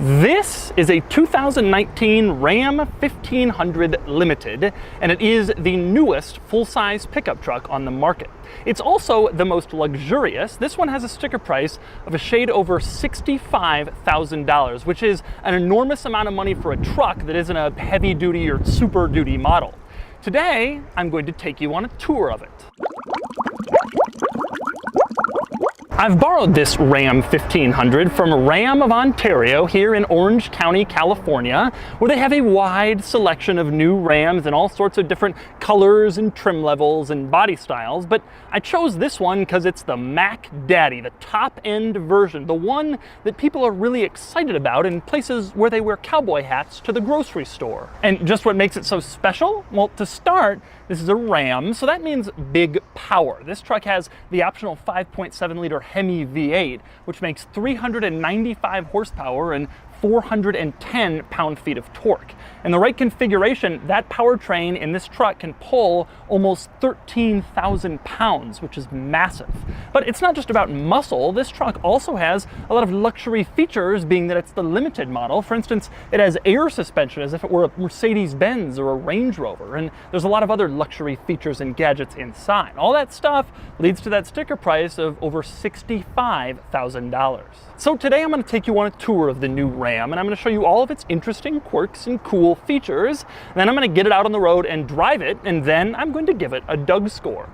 This is a 2019 Ram 1500 Limited, and it is the newest full-size pickup truck on the market. It's also the most luxurious. This one has a sticker price of a shade over $65,000, which is an enormous amount of money for a truck that isn't a heavy-duty or super-duty model. Today, I'm going to take you on a tour of it. I've borrowed this Ram 1500 from Ram of Ontario here in Orange County, California, where they have a wide selection of new Rams in all sorts of different colors and trim levels and body styles. But I chose this one because it's the Mac Daddy, the top-end version, the one that people are really excited about in places where they wear cowboy hats to the grocery store. And just what makes it so special? Well, to start, this is a Ram, so that means big power. This truck has the optional 5.7-liter Hemi V8, which makes 395 horsepower and 410 pound-feet of torque. In the right configuration, that powertrain in this truck can pull almost 13,000 pounds, which is massive. But it's not just about muscle. This truck also has a lot of luxury features, being that it's the limited model. For instance, it has air suspension as if it were a Mercedes-Benz or a Range Rover, and there's a lot of other luxury features and gadgets inside. All that stuff leads to that sticker price of over $65,000. So today I'm going to take you on a tour of the new Ram, and I'm going to show you all of its interesting quirks and cool features. And then I'm going to get it out on the road and drive it, and then I'm going to give it a Doug score.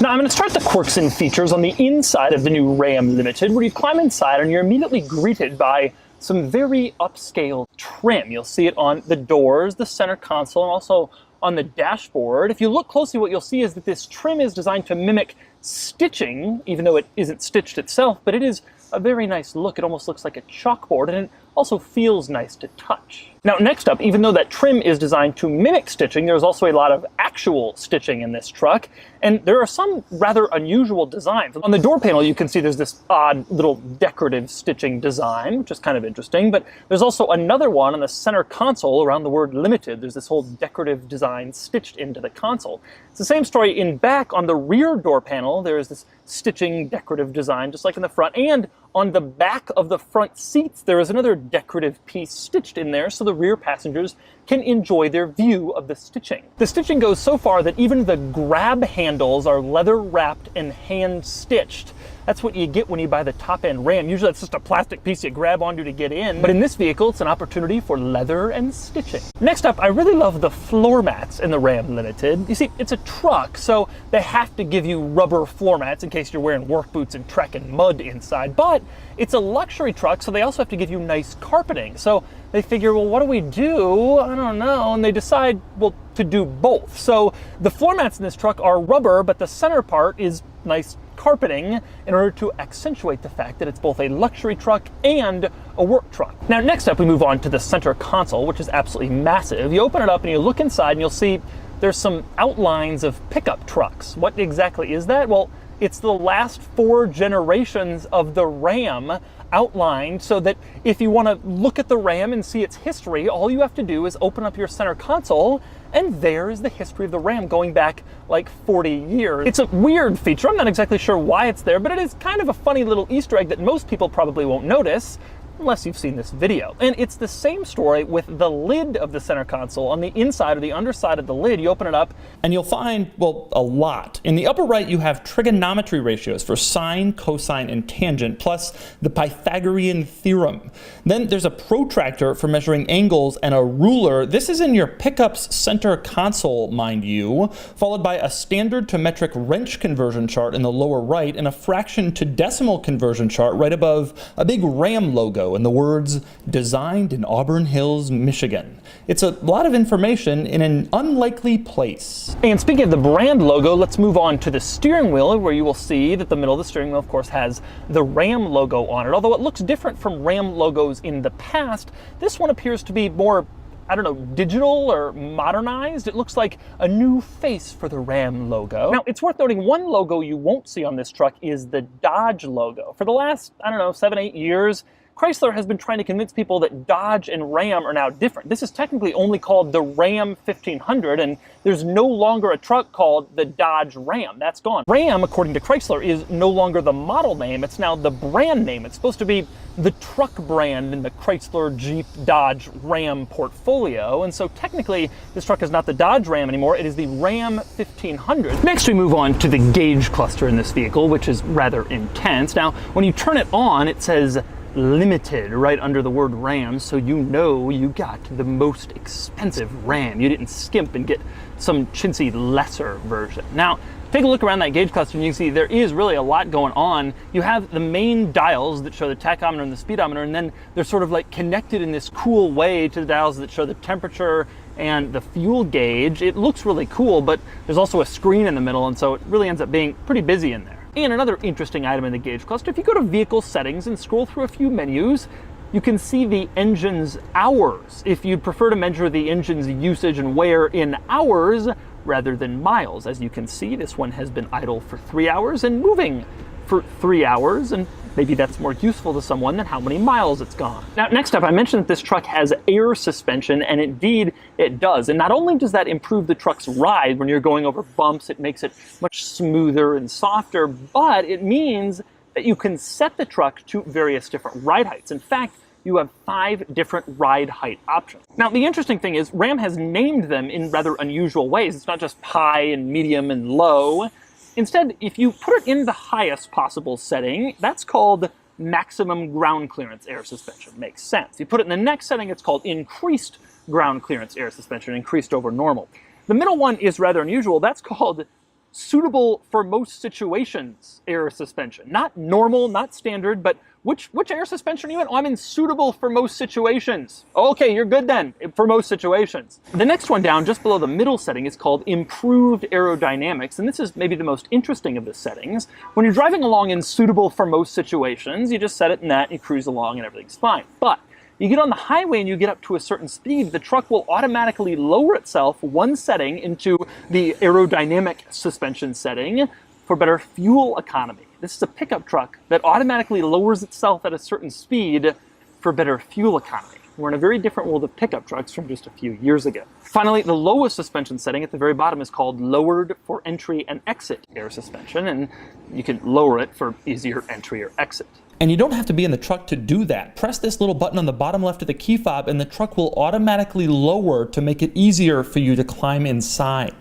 Now I'm going to start the quirks and features on the inside of the new Ram Limited, where you climb inside and you're immediately greeted by some very upscale trim. You'll see it on the doors, the center console, and also on the dashboard. If you look closely, what you'll see is that this trim is designed to mimic stitching, even though it isn't stitched itself, but it is a very nice look. It almost looks like a chalkboard, and it also feels nice to touch. Now, next up, even though that trim is designed to mimic stitching, there's also a lot of actual stitching in this truck, and there are some rather unusual designs. On the door panel, you can see there's this odd little decorative stitching design, which is kind of interesting, but there's also another one on the center console around the word limited. There's this whole decorative design stitched into the console. It's the same story in back. On the rear door panel, there's this stitching decorative design, just like in the front, and on the back of the front seats, there is another decorative piece stitched in there so the rear passengers can enjoy their view of the stitching. The stitching goes so far that even the grab handles are leather wrapped and hand stitched. That's what you get when you buy the top-end Ram. Usually it's just a plastic piece you grab onto to get in, but in this vehicle it's an opportunity for leather and stitching. Next up, I really love the floor mats in the Ram Limited. You see, it's a truck, so they have to give you rubber floor mats in case you're wearing work boots and trekking mud inside, but it's a luxury truck, so they also have to give you nice carpeting. So they figure, well, what do we do? I don't know, and they decide, well, to do both. So the floor mats in this truck are rubber, but the center part is nice carpeting in order to accentuate the fact that it's both a luxury truck and a work truck. Now, next up, we move on to the center console, which is absolutely massive. You open it up and you look inside and you'll see there's some outlines of pickup trucks. What exactly is that? Well, it's the last 4 generations of the Ram outlined, so that if you want to look at the Ram and see its history, all you have to do is open up your center console, and there is the history of the Ram going back like 40 years. It's a weird feature. I'm not exactly sure why it's there, but it is kind of a funny little Easter egg that most people probably won't notice unless you've seen this video. And it's the same story with the lid of the center console. On the inside or the underside of the lid, you open it up and you'll find, well, a lot. In the upper right, you have trigonometry ratios for sine, cosine, and tangent, plus the Pythagorean theorem. Then there's a protractor for measuring angles and a ruler. This is in your pickup's center console, mind you, followed by a standard to metric wrench conversion chart in the lower right and a fraction to decimal conversion chart right above a big Ram logo and the words, "Designed in Auburn Hills, Michigan." It's a lot of information in an unlikely place. And speaking of the brand logo, let's move on to the steering wheel, where you will see that the middle of the steering wheel, of course, has the Ram logo on it. Although it looks different from Ram logos in the past, this one appears to be more, I don't know, digital or modernized. It looks like a new face for the Ram logo. Now, it's worth noting one logo you won't see on this truck is the Dodge logo. For the last, I don't know, 7-8 years, Chrysler has been trying to convince people that Dodge and Ram are now different. This is technically only called the Ram 1500, and there's no longer a truck called the Dodge Ram. That's gone. Ram, according to Chrysler, is no longer the model name. It's now the brand name. It's supposed to be the truck brand in the Chrysler, Jeep, Dodge, Ram portfolio. And so technically, this truck is not the Dodge Ram anymore. It is the Ram 1500. Next, we move on to the gauge cluster in this vehicle, which is rather intense. Now, when you turn it on, it says limited right under the word Ram, so you know you got the most expensive Ram. You didn't skimp and get some chintzy lesser version. Now, take a look around that gauge cluster and you can see there is really a lot going on. You have the main dials that show the tachometer and the speedometer, and then they're sort of like connected in this cool way to the dials that show the temperature and the fuel gauge. It looks really cool, but there's also a screen in the middle, and so it really ends up being pretty busy in there. And another interesting item in the gauge cluster, if you go to vehicle settings and scroll through a few menus, you can see the engine's hours. If you'd prefer to measure the engine's usage and wear in hours rather than miles. As you can see, this one has been idle for 3 hours and moving for 3 hours, and maybe that's more useful to someone than how many miles it's gone. Now, next up, I mentioned that this truck has air suspension, and indeed it does. And not only does that improve the truck's ride when you're going over bumps, it makes it much smoother and softer, but it means that you can set the truck to various different ride heights. In fact, you have 5 different ride height options. Now, the interesting thing is Ram has named them in rather unusual ways. It's not just high and medium and low. Instead, if you put it in the highest possible setting, that's called maximum ground clearance air suspension. Makes sense. You put it in the next setting, it's called increased ground clearance air suspension, increased over normal. The middle one is rather unusual. That's called suitable for most situations air suspension. Not normal, not standard, but which air suspension are you in? Oh, I'm in suitable for most situations. Okay, you're good then, for most situations. The next one down, just below the middle setting, is called improved aerodynamics, and this is maybe the most interesting of the settings. When you're driving along in suitable for most situations, you just set it in that, and you cruise along and everything's fine. But you get on the highway and you get up to a certain speed, the truck will automatically lower itself one setting into the aerodynamic suspension setting for better fuel economy. This is a pickup truck that automatically lowers itself at a certain speed for better fuel economy. We're in a very different world of pickup trucks from just a few years ago. Finally, the lowest suspension setting at the very bottom is called lowered for entry and exit air suspension, and you can lower it for easier entry or exit. And you don't have to be in the truck to do that. Press this little button on the bottom left of the key fob and the truck will automatically lower to make it easier for you to climb inside.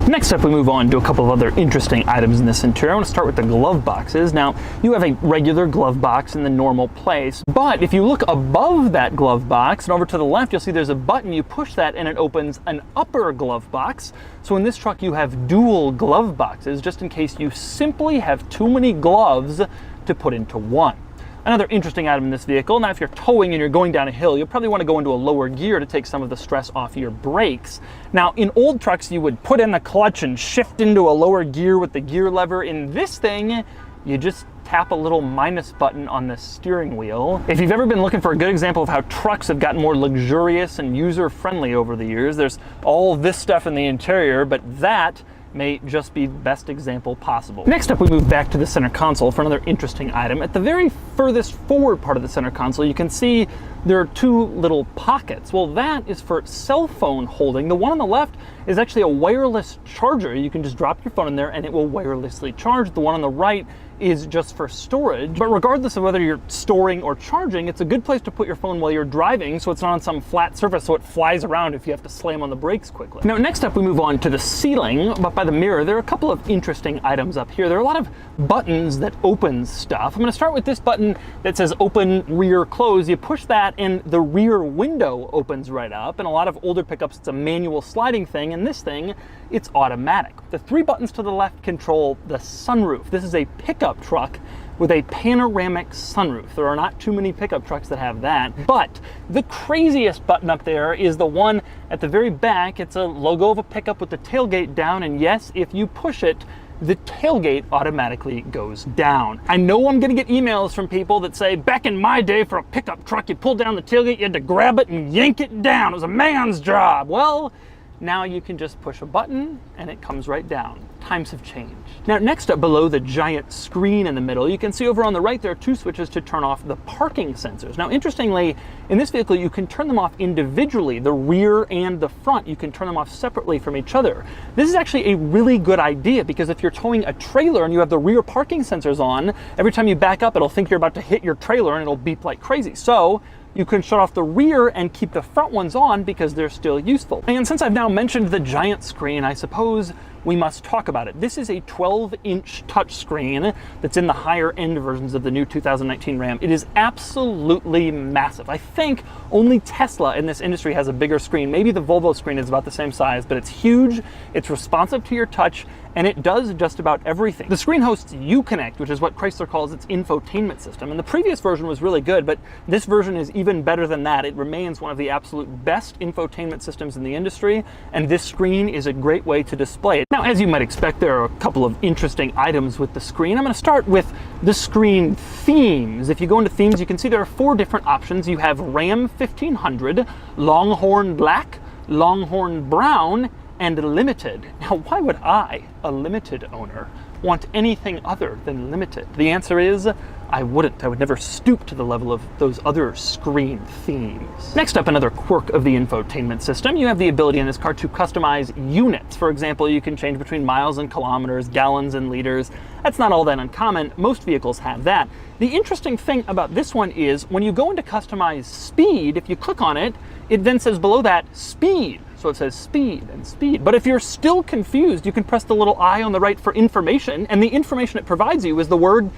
Next up, we move on to a couple of other interesting items in this interior. I want to start with the glove boxes. Now, you have a regular glove box in the normal place, but if you look above that glove box and over to the left, you'll see there's a button. You push that and it opens an upper glove box. So in this truck, you have dual glove boxes, just in case you simply have too many gloves to put into one. Another interesting item in this vehicle, now if you're towing and you're going down a hill, you'll probably want to go into a lower gear to take some of the stress off your brakes. Now in old trucks, you would put in the clutch and shift into a lower gear with the gear lever. In this thing, you just tap a little minus button on the steering wheel. If you've ever been looking for a good example of how trucks have gotten more luxurious and user-friendly over the years, there's all this stuff in the interior, but that may just be the best example possible. Next up, we move back to the center console for another interesting item. At the very furthest forward part of the center console, you can see there are 2 little pockets. Well, that is for cell phone holding. The one on the left is actually a wireless charger. You can just drop your phone in there and it will wirelessly charge. The one on the right is just for storage. But regardless of whether you're storing or charging, it's a good place to put your phone while you're driving so it's not on some flat surface so it flies around if you have to slam on the brakes quickly. Now, next up, we move on to the ceiling, but by the mirror, there are a couple of interesting items up here. There are a lot of buttons that open stuff. I'm gonna start with this button that says open rear close. You push that and the rear window opens right up. In a lot of older pickups, it's a manual sliding thing, and this thing, it's automatic. The 3 buttons to the left control the sunroof. This is a pickup truck with a panoramic sunroof. There are not too many pickup trucks that have that, but the craziest button up there is the one at the very back. It's a logo of a pickup with the tailgate down, and yes, if you push it, the tailgate automatically goes down. I know I'm gonna get emails from people that say, back in my day for a pickup truck, you pulled down the tailgate, you had to grab it and yank it down. It was a man's job. Well, now you can just push a button and it comes right down. Times have changed. Now, next up below the giant screen in the middle, you can see over on the right there are 2 switches to turn off the parking sensors. Now, interestingly, in this vehicle, you can turn them off individually, the rear and the front. You can turn them off separately from each other. This is actually a really good idea because if you're towing a trailer and you have the rear parking sensors on, every time you back up, it'll think you're about to hit your trailer and it'll beep like crazy. So you can shut off the rear and keep the front ones on because they're still useful. And since I've now mentioned the giant screen, I suppose we must talk about it. This is a 12-inch touchscreen that's in the higher end versions of the new 2019 Ram. It is absolutely massive. I think only Tesla in this industry has a bigger screen. Maybe the Volvo screen is about the same size, but it's huge, it's responsive to your touch, and it does just about everything. The screen hosts Uconnect, which is what Chrysler calls its infotainment system, and the previous version was really good, but this version is even better than that. It remains one of the absolute best infotainment systems in the industry, and this screen is a great way to display it. Now, as you might expect, there are a couple of interesting items with the screen. I'm going to start with the screen themes. If you go into themes, you can see there are 4 different options. You have Ram 1500, Longhorn Black, Longhorn Brown, and Limited. Now, why would I, a Limited owner, want anything other than Limited? The answer is, I wouldn't. I would never stoop to the level of those other screen themes. Next up, another quirk of the infotainment system. You have the ability in this car to customize units. For example, you can change between miles and kilometers, gallons and liters. That's not all that uncommon. Most vehicles have that. The interesting thing about this one is when you go into customize speed, if you click on it, it then says below that speed. So it says speed and speed. But if you're still confused, you can press the little I on the right for information, and the information it provides you is the word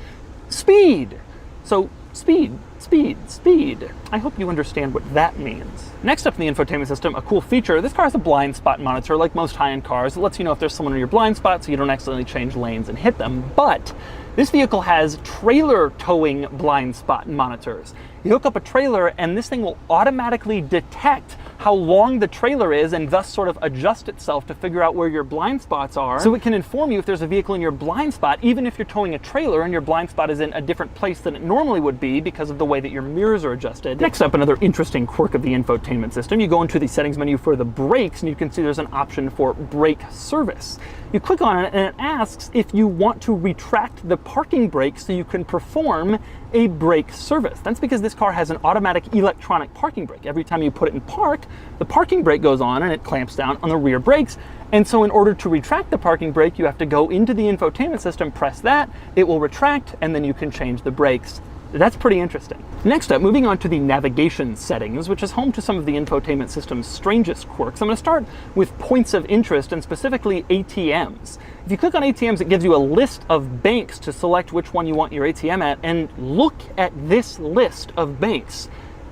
speed. So speed, speed, speed. I hope you understand what that means. Next up in the infotainment system, a cool feature. This car has a blind spot monitor like most high-end cars. It lets you know if there's someone in your blind spot so you don't accidentally change lanes and hit them. But this vehicle has trailer towing blind spot monitors. You hook up a trailer and this thing will automatically detect how long the trailer is and thus sort of adjust itself to figure out where your blind spots are. So it can inform you if there's a vehicle in your blind spot, even if you're towing a trailer and your blind spot is in a different place than it normally would be because of the way that your mirrors are adjusted. Next up, another interesting quirk of the infotainment system. You go into the settings menu for the brakes and you can see there's an option for brake service. You click on it and it asks if you want to retract the parking brake so you can perform a brake service. That's because this car has an automatic electronic parking brake. Every time you put it in park, the parking brake goes on and it clamps down on the rear brakes. And so in order to retract the parking brake, you have to go into the infotainment system, press that, it will retract, and then you can change the brakes. That's pretty interesting. Next up, moving on to the navigation settings, which is home to some of the infotainment system's strangest quirks. I'm going to start with points of interest and specifically ATMs. If you click on ATMs, it gives you a list of banks to select which one you want your ATM at, and look at this list of banks.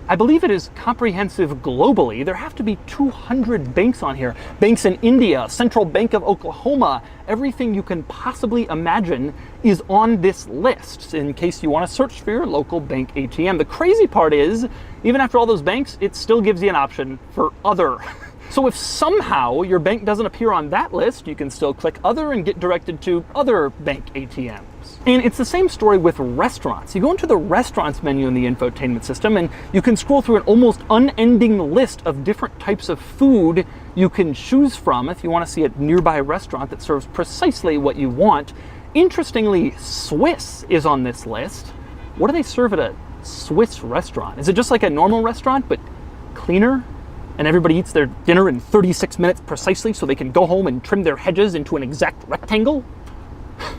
I believe it is comprehensive globally. There have to be 200 banks on here. Banks in India, Central Bank of Oklahoma, everything you can possibly imagine is on this list in case you want to search for your local bank ATM. The crazy part is, even after all those banks, it still gives you an option for other. So if somehow your bank doesn't appear on that list, you can still click other and get directed to other bank ATMs. And it's the same story with restaurants. You go into the restaurants menu in the infotainment system and you can scroll through an almost unending list of different types of food you can choose from if you want to see a nearby restaurant that serves precisely what you want. Interestingly, Swiss is on this list. What do they serve at a Swiss restaurant? Is it just like a normal restaurant, but cleaner? And everybody eats their dinner in 36 minutes precisely so they can go home and trim their hedges into an exact rectangle?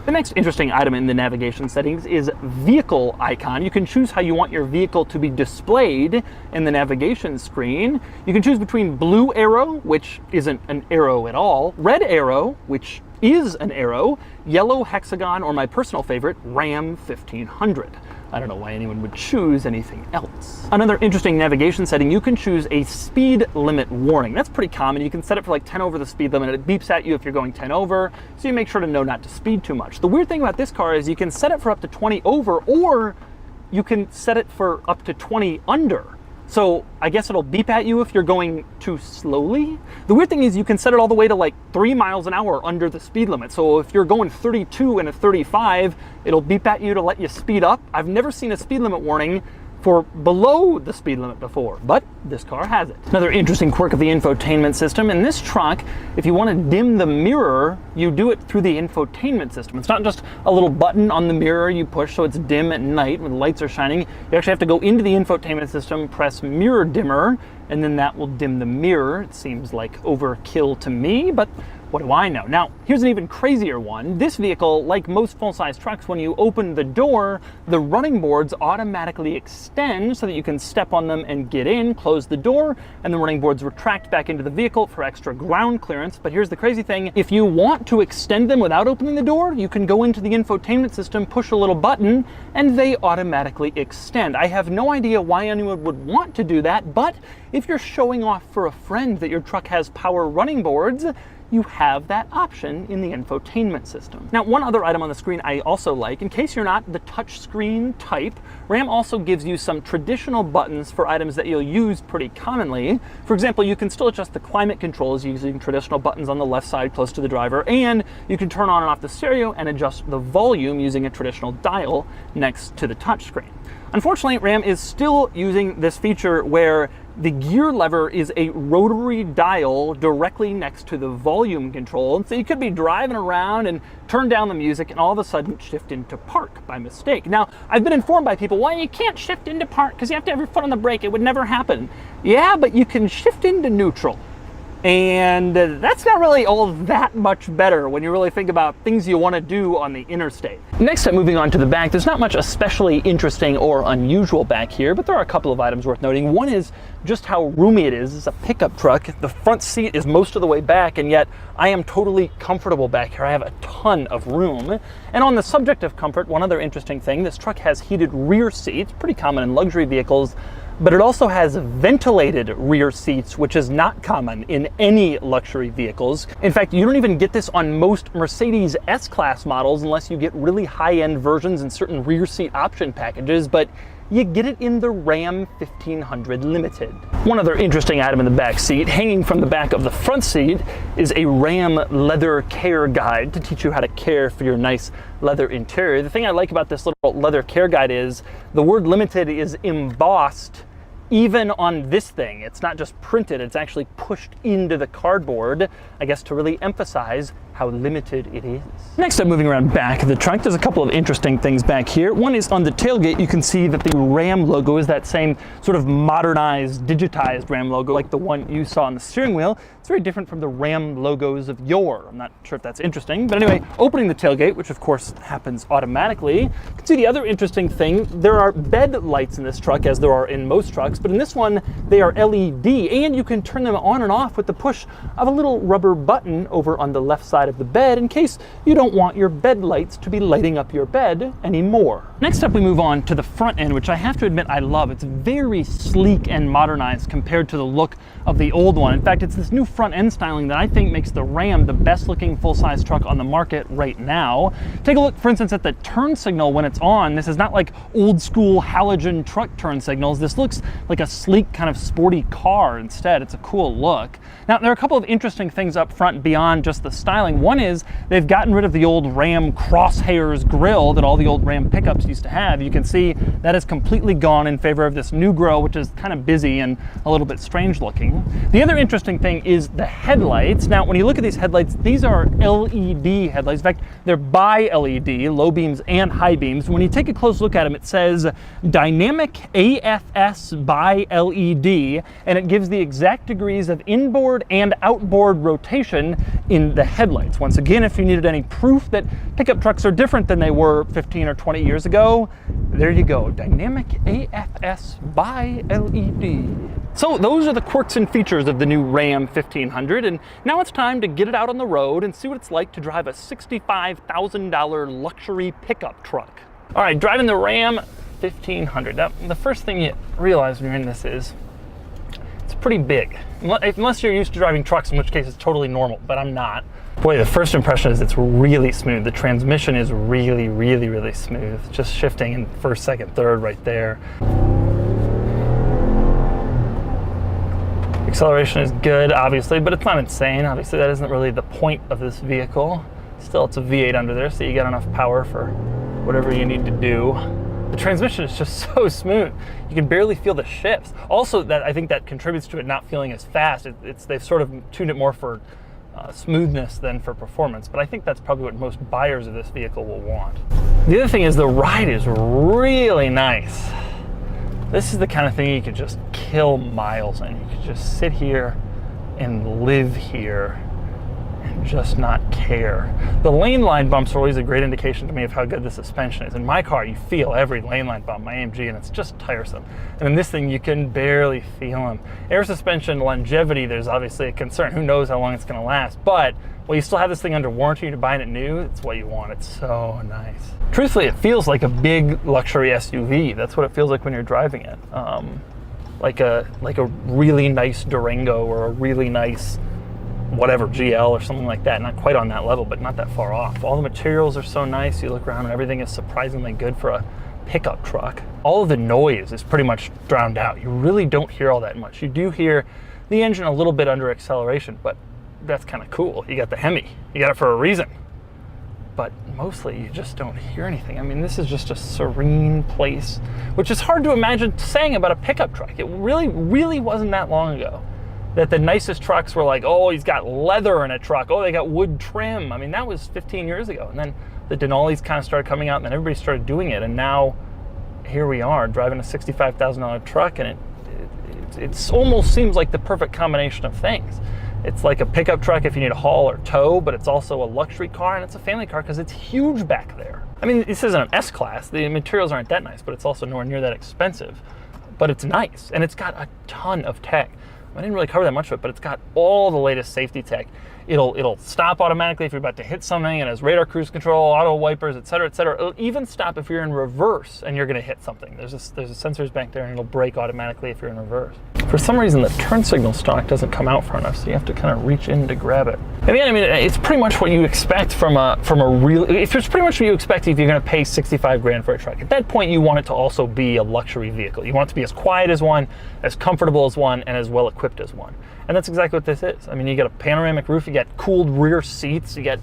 The next interesting item in the navigation settings is vehicle icon. You can choose how you want your vehicle to be displayed in the navigation screen. You can choose between blue arrow, which isn't an arrow at all, red arrow, which is an arrow, yellow hexagon, or my personal favorite, Ram 1500. I don't know why anyone would choose anything else. Another interesting navigation setting, you can choose a speed limit warning. That's pretty common. You can set it for like 10 over the speed limit. It beeps at you if you're going 10 over, so you make sure to know not to speed too much. The weird thing about this car is you can set it for up to 20 over, or you can set it for up to 20 under. So I guess it'll beep at you if you're going too slowly. The weird thing is you can set it all the way to like 3 miles an hour under the speed limit. So if you're going 32 and a 35, it'll beep at you to let you speed up. I've never seen a speed limit warning for below the speed limit before, but this car has it. Another interesting quirk of the infotainment system, in this truck, if you want to dim the mirror, you do it through the infotainment system. It's not just a little button on the mirror you push so it's dim at night when the lights are shining. You actually have to go into the infotainment system, press mirror dimmer, and then that will dim the mirror. It seems like overkill to me, but what do I know? Now, here's an even crazier one. This vehicle, like most full-size trucks, when you open the door, the running boards automatically extend so that you can step on them and get in, close the door, and the running boards retract back into the vehicle for extra ground clearance. But here's the crazy thing. If you want to extend them without opening the door, you can go into the infotainment system, push a little button, and they automatically extend. I have no idea why anyone would want to do that, but if you're showing off for a friend that your truck has power running boards, you have that option in the infotainment system. Now, one other item on the screen I also like, in case you're not the touchscreen type, Ram also gives you some traditional buttons for items that you'll use pretty commonly. For example, you can still adjust the climate controls using traditional buttons on the left side close to the driver, and you can turn on and off the stereo and adjust the volume using a traditional dial next to the touchscreen. Unfortunately, Ram is still using this feature where the gear lever is a rotary dial directly next to the volume control. And so you could be driving around and turn down the music and all of a sudden shift into park by mistake. Now, I've been informed by people, well, you can't shift into park because you have to have your foot on the brake. It would never happen. Yeah, but you can shift into neutral. And that's not really all that much better when you really think about things you want to do on the interstate. Next up, moving on to the back, there's not much especially interesting or unusual back here, but there are a couple of items worth noting. One is just how roomy it is. It's a pickup truck. The front seat is most of the way back, and yet I am totally comfortable back here. I have a ton of room. And on the subject of comfort, one other interesting thing, this truck has heated rear seats, pretty common in luxury vehicles, but it also has ventilated rear seats, which is not common in any luxury vehicles. In fact, you don't even get this on most Mercedes S-Class models unless you get really high-end versions and certain rear seat option packages, but you get it in the Ram 1500 Limited. One other interesting item in the back seat, hanging from the back of the front seat, is a Ram leather care guide to teach you how to care for your nice leather interior. The thing I like about this little leather care guide is the word limited is embossed even on this thing. It's not just printed, it's actually pushed into the cardboard, I guess to really emphasize how limited it is. Next up, moving around back of the trunk, there's a couple of interesting things back here. One is on the tailgate, you can see that the Ram logo is that same sort of modernized, digitized Ram logo like the one you saw on the steering wheel. It's very different from the Ram logos of yore. I'm not sure if that's interesting, but anyway, opening the tailgate, which of course happens automatically, you can see the other interesting thing. There are bed lights in this truck, as there are in most trucks, but in this one, they are LED, and you can turn them on and off with the push of a little rubber button over on the left side of the bed in case you don't want your bed lights to be lighting up your bed anymore. Next up, we move on to the front end, which I have to admit I love. It's very sleek and modernized compared to the look of the old one. In fact, it's this new front end styling that I think makes the Ram the best looking full-size truck on the market right now. Take a look, for instance, at the turn signal when it's on. This is not like old school halogen truck turn signals. This looks like a sleek kind of sporty car instead. It's a cool look. Now, there are a couple of interesting things up front beyond just the styling. One is they've gotten rid of the old Ram crosshairs grille that all the old Ram pickups used to have. You can see that is completely gone in favor of this new grille, which is kind of busy and a little bit strange looking. The other interesting thing is the headlights. Now, when you look at these headlights, these are LED headlights. In fact, they're bi-LED, low beams and high beams. When you take a close look at them, it says Dynamic AFS bi-LED, and it gives the exact degrees of inboard and outboard rotation in the headlights. Once again, if you needed any proof that pickup trucks are different than they were 15 or 20 years ago, there you go, Dynamic AFS bi-LED. So those are the quirks and features of the new Ram 1500, and now it's time to get it out on the road and see what it's like to drive a $65,000 luxury pickup truck. All right, driving the Ram 1500. Now, the first thing you realize when you're in this is it's pretty big. Unless you're used to driving trucks, in which case it's totally normal, but I'm not. Boy, the first impression is it's really smooth. The transmission is really, really, really smooth. Just shifting in first, second, third right there. Acceleration is good, obviously, but it's not insane. Obviously, that isn't really the point of this vehicle. Still, it's a V8 under there, so you got enough power for whatever you need to do. The transmission is just so smooth. You can barely feel the shifts. Also, that I think that contributes to it not feeling as fast. They've sort of tuned it more for smoothness than for performance, but I think that's probably what most buyers of this vehicle will want. The other thing is the ride is really nice. This is the kind of thing you could just kill miles in. You could just sit here and live here and just not care. The lane line bumps are always a great indication to me of how good the suspension is. In my car, you feel every lane line bump, my AMG, and it's just tiresome. And in this thing, you can barely feel them. Air suspension longevity, there's obviously a concern. Who knows how long it's gonna last, but well, you still have this thing under warranty, you're buying it new, it's what you want. It's so nice. Truthfully, it feels like a big luxury SUV. That's what it feels like when you're driving it. Like a really nice Durango or a really nice whatever, GL or something like that. Not quite on that level, but not that far off. All the materials are so nice. You look around and everything is surprisingly good for a pickup truck. All of the noise is pretty much drowned out. You really don't hear all that much. You do hear the engine a little bit under acceleration, but that's kind of cool. You got the Hemi. You got it for a reason. But mostly you just don't hear anything. I mean, this is just a serene place, which is hard to imagine saying about a pickup truck. It really wasn't that long ago that the nicest trucks were like, oh, he's got leather in a truck. Oh, they got wood trim. I mean, that was 15 years ago. And then the Denali's kind of started coming out and then everybody started doing it. And now here we are driving a $65,000 truck, and it almost seems like the perfect combination of things. It's like a pickup truck if you need a haul or tow, but it's also a luxury car and it's a family car because it's huge back there. I mean, this isn't an S-Class. The materials aren't that nice, but it's also nowhere near that expensive. But it's nice, and it's got a ton of tech. I didn't really cover that much of it, but it's got all the latest safety tech. It'll stop automatically if you're about to hit something. It has radar cruise control, auto wipers, et cetera, et cetera. It'll even stop if you're in reverse and you're gonna hit something. There's a sensors back there and it'll brake automatically if you're in reverse. For some reason, the turn signal stalk doesn't come out far enough, so you have to kind of reach in to grab it. And then, I mean, it's pretty much what you expect from a real, it's pretty much what you expect if you're gonna pay 65 grand for a truck. At that point, you want it to also be a luxury vehicle. You want it to be as quiet as one, as comfortable as one, and as well equipped as one. And that's exactly what this is. I mean, you got a panoramic roof, you got cooled rear seats, it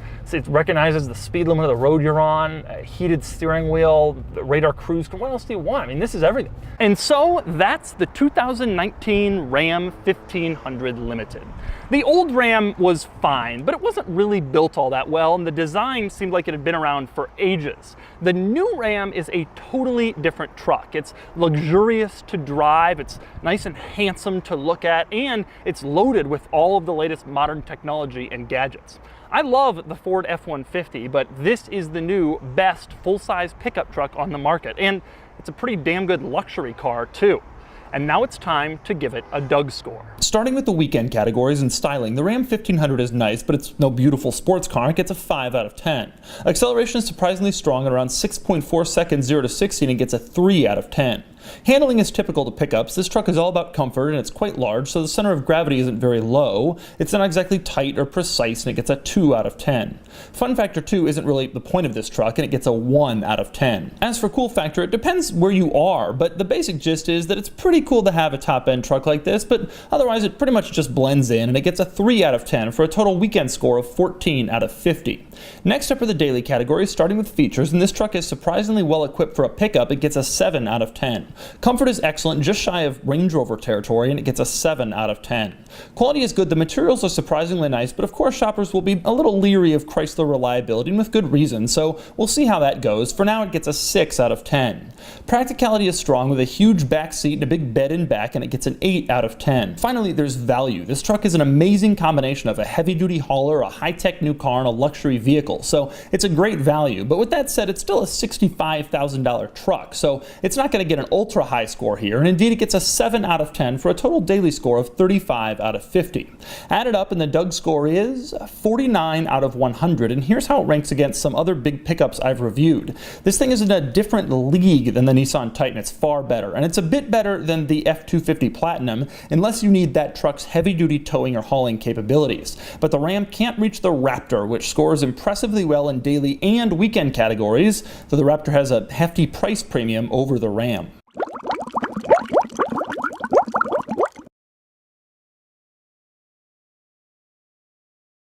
recognizes the speed limit of the road you're on, a heated steering wheel, radar cruise. What else do you want? I mean, this is everything. And so that's the 2019 Ram 1500 Limited. The old Ram was fine, but it wasn't really built all that well, and the design seemed like it had been around for ages. The new Ram is a totally different truck. It's luxurious to drive, it's nice and handsome to look at, and it's loaded with all of the latest modern technology and gadgets. I love the Ford F-150, but this is the new best full-size pickup truck on the market, and it's a pretty damn good luxury car too. And now it's time to give it a Doug score. Starting with the weekend categories and styling, the Ram 1500 is nice, but it's no beautiful sports car. It gets a 5 out of 10. Acceleration is surprisingly strong at around 6.4 seconds 0 to 60, and it gets a 3 out of 10. Handling is typical to pickups. This truck is all about comfort, and it's quite large, so the center of gravity isn't very low. It's not exactly tight or precise, and it gets a 2 out of 10. Fun factor 2 isn't really the point of this truck, and it gets a 1 out of 10. As for cool factor, it depends where you are, but the basic gist is that it's pretty cool to have a top-end truck like this, but otherwise it pretty much just blends in, and it gets a 3 out of 10 for a total weekend score of 14 out of 50. Next up are the daily categories, starting with features, and this truck is surprisingly well equipped for a pickup. It gets a 7 out of 10. Comfort is excellent, just shy of Range Rover territory, and it gets a 7 out of 10. Quality is good, the materials are surprisingly nice, but of course shoppers will be a little leery of Chrysler reliability, and with good reason, so we'll see how that goes. For now, it gets a 6 out of 10. Practicality is strong with a huge back seat and a big bed in back, and it gets an 8 out of 10. Finally, there's value. This truck is an amazing combination of a heavy-duty hauler, a high-tech new car, and a luxury vehicle, so it's a great value. But with that said, it's still a $65,000 truck, so it's not going to get an ultra-high score here, and indeed it gets a 7 out of 10 for a total daily score of 35 out of 50. Added up, and the Doug score is 49 out of 100, and here's how it ranks against some other big pickups I've reviewed. This thing is in a different league than the Nissan Titan. It's far better, and it's a bit better than the F-250 Platinum, unless you need that truck's heavy-duty towing or hauling capabilities. But the Ram can't reach the Raptor, which scores impressively well in daily and weekend categories, though the Raptor has a hefty price premium over the Ram.